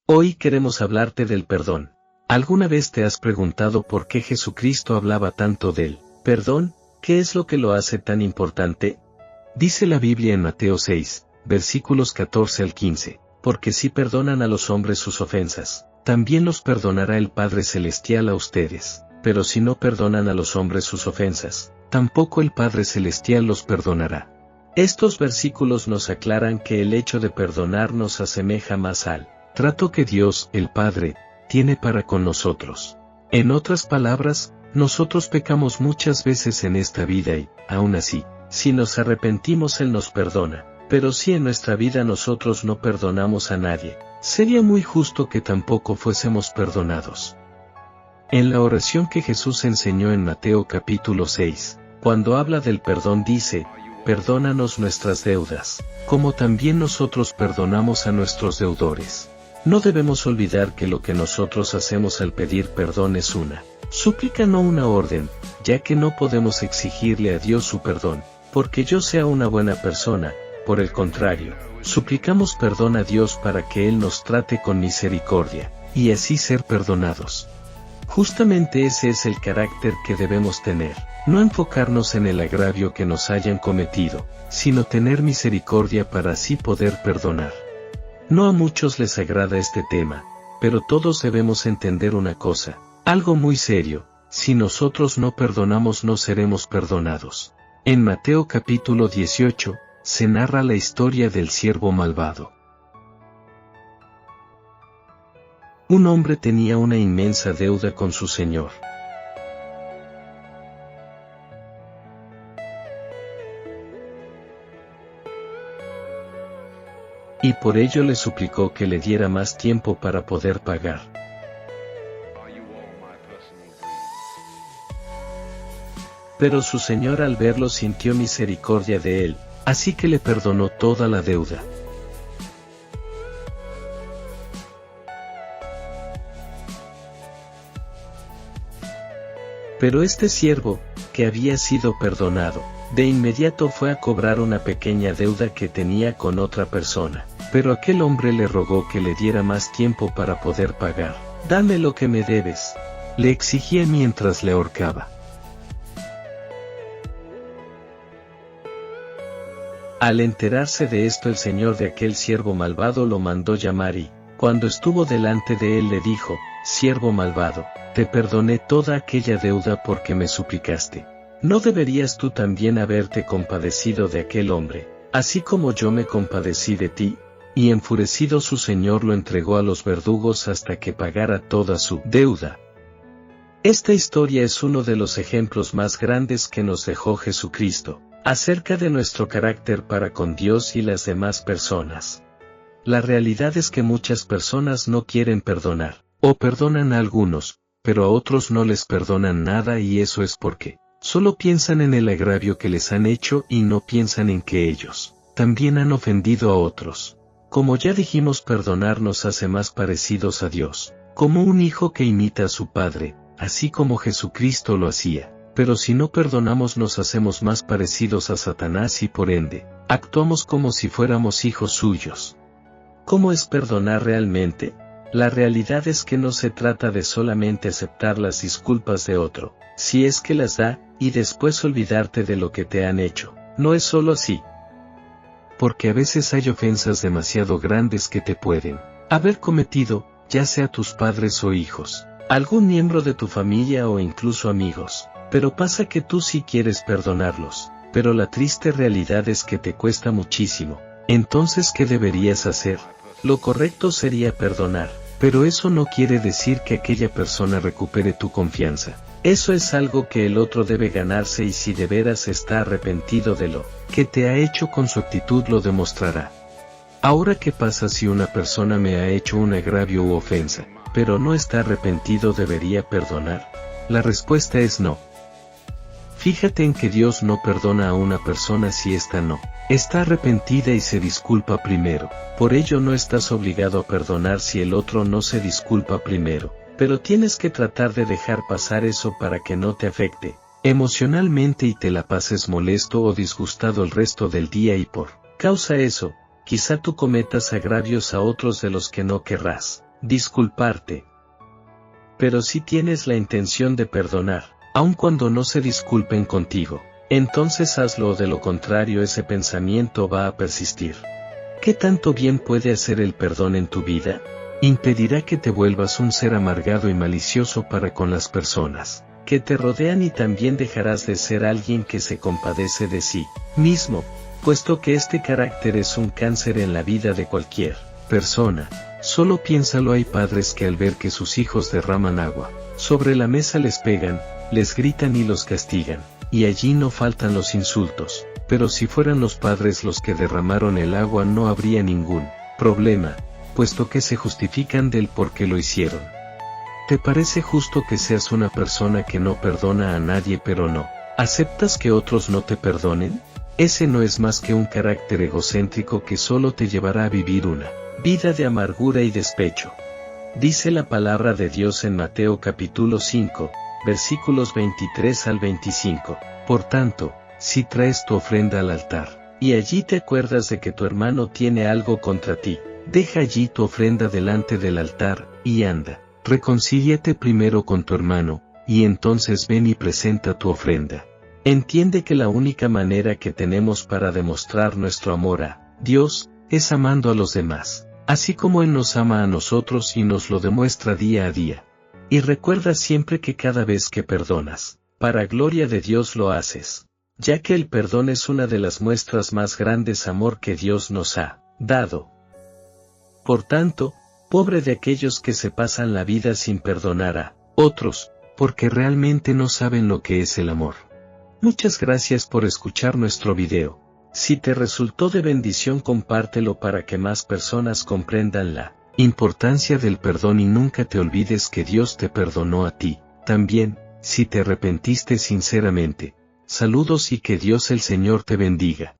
Hoy queremos hablarte del perdón. ¿Alguna vez te has preguntado por qué Jesucristo hablaba tanto del perdón? ¿Qué es lo que lo hace tan importante? Dice la Biblia en Mateo 6, versículos 14 al 15, porque si perdonan a los hombres sus ofensas, también los perdonará el Padre Celestial a ustedes, pero si no perdonan a los hombres sus ofensas, tampoco el Padre Celestial los perdonará. Estos versículos nos aclaran que el hecho de perdonar nos asemeja más al trato que Dios, el Padre, tiene para con nosotros. En otras palabras, nosotros pecamos muchas veces en esta vida y, aún así, si nos arrepentimos Él nos perdona, pero si en nuestra vida nosotros no perdonamos a nadie, sería muy justo que tampoco fuésemos perdonados. En la oración que Jesús enseñó en Mateo capítulo 6, cuando habla del perdón dice, perdónanos nuestras deudas, como también nosotros perdonamos a nuestros deudores. No debemos olvidar que lo que nosotros hacemos al pedir perdón es una súplica, no una orden, ya que no podemos exigirle a Dios su perdón, porque yo sea una buena persona. Por el contrario, suplicamos perdón a Dios para que Él nos trate con misericordia, y así ser perdonados. Justamente ese es el carácter que debemos tener, no enfocarnos en el agravio que nos hayan cometido, sino tener misericordia para así poder perdonar. No a muchos les agrada este tema, pero todos debemos entender una cosa, algo muy serio, si nosotros no perdonamos no seremos perdonados. En Mateo capítulo 18, se narra la historia del siervo malvado. Un hombre tenía una inmensa deuda con su señor. Y por ello le suplicó que le diera más tiempo para poder pagar. Pero su señor al verlo sintió misericordia de él, así que le perdonó toda la deuda. Pero este siervo, que había sido perdonado, de inmediato fue a cobrar una pequeña deuda que tenía con otra persona, pero aquel hombre le rogó que le diera más tiempo para poder pagar. Dame lo que me debes, le exigía mientras le ahorcaba. Al enterarse de esto el señor de aquel siervo malvado lo mandó llamar y, cuando estuvo delante de él le dijo, siervo malvado, te perdoné toda aquella deuda porque me suplicaste. ¿No deberías tú también haberte compadecido de aquel hombre, así como yo me compadecí de ti? Y enfurecido su señor lo entregó a los verdugos hasta que pagara toda su deuda. Esta historia es uno de los ejemplos más grandes que nos dejó Jesucristo, acerca de nuestro carácter para con Dios y las demás personas. La realidad es que muchas personas no quieren perdonar, o perdonan a algunos, pero a otros no les perdonan nada y eso es porque solo piensan en el agravio que les han hecho y no piensan en que ellos también han ofendido a otros. Como ya dijimos, perdonar nos hace más parecidos a Dios, como un hijo que imita a su padre, así como Jesucristo lo hacía. Pero si no perdonamos nos hacemos más parecidos a Satanás y por ende, actuamos como si fuéramos hijos suyos. ¿Cómo es perdonar realmente? La realidad es que no se trata de solamente aceptar las disculpas de otro, si es que las da, y después olvidarte de lo que te han hecho. No es solo así. Porque a veces hay ofensas demasiado grandes que te pueden haber cometido, ya sea tus padres o hijos, algún miembro de tu familia o incluso amigos. Pero pasa que tú sí quieres perdonarlos, pero la triste realidad es que te cuesta muchísimo. Entonces, ¿qué deberías hacer? Lo correcto sería perdonar, pero eso no quiere decir que aquella persona recupere tu confianza. Eso es algo que el otro debe ganarse y si de veras está arrepentido de lo que te ha hecho con su actitud lo demostrará. Ahora, ¿qué pasa si una persona me ha hecho un agravio u ofensa, pero no está arrepentido? ¿Debería perdonar? La respuesta es no. Fíjate en que Dios no perdona a una persona si ésta no está arrepentida y se disculpa primero. Por ello no estás obligado a perdonar si el otro no se disculpa primero, pero tienes que tratar de dejar pasar eso para que no te afecte emocionalmente y te la pases molesto o disgustado el resto del día y por causa eso, quizá tú cometas agravios a otros de los que no querrás. disculparte. Pero si tienes la intención de perdonar, aun cuando no se disculpen contigo, entonces hazlo o de lo contrario ese pensamiento va a persistir. ¿Qué tanto bien puede hacer el perdón en tu vida? Impedirá que te vuelvas un ser amargado y malicioso para con las personas que te rodean y también dejarás de ser alguien que se compadece de sí mismo, puesto que este carácter es un cáncer en la vida de cualquier persona. Solo piénsalo, hay padres que al ver que sus hijos derraman agua sobre la mesa les pegan, les gritan y los castigan, y allí no faltan los insultos, pero si fueran los padres los que derramaron el agua no habría ningún problema, puesto que se justifican del por qué lo hicieron. ¿Te parece justo que seas una persona que no perdona a nadie pero no aceptas que otros no te perdonen? Ese no es más que un carácter egocéntrico que solo te llevará a vivir una vida de amargura y despecho. Dice la palabra de Dios en Mateo capítulo 5, versículos 23 al 25. Por tanto, si traes tu ofrenda al altar, y allí te acuerdas de que tu hermano tiene algo contra ti, deja allí tu ofrenda delante del altar, y anda, reconcíliate primero con tu hermano, y entonces ven y presenta tu ofrenda. Entiende que la única manera que tenemos para demostrar nuestro amor a Dios, es amando a los demás, así como Él nos ama a nosotros y nos lo demuestra día a día. Y recuerda siempre que cada vez que perdonas, para gloria de Dios lo haces, ya que el perdón es una de las muestras más grandes amor que Dios nos ha dado. Por tanto, pobre de aquellos que se pasan la vida sin perdonar a otros, porque realmente no saben lo que es el amor. Muchas gracias por escuchar nuestro video. Si te resultó de bendición, compártelo para que más personas comprendan la importancia del perdón y nunca te olvides que Dios te perdonó a ti también, si te arrepentiste sinceramente. Saludos y que Dios el Señor te bendiga.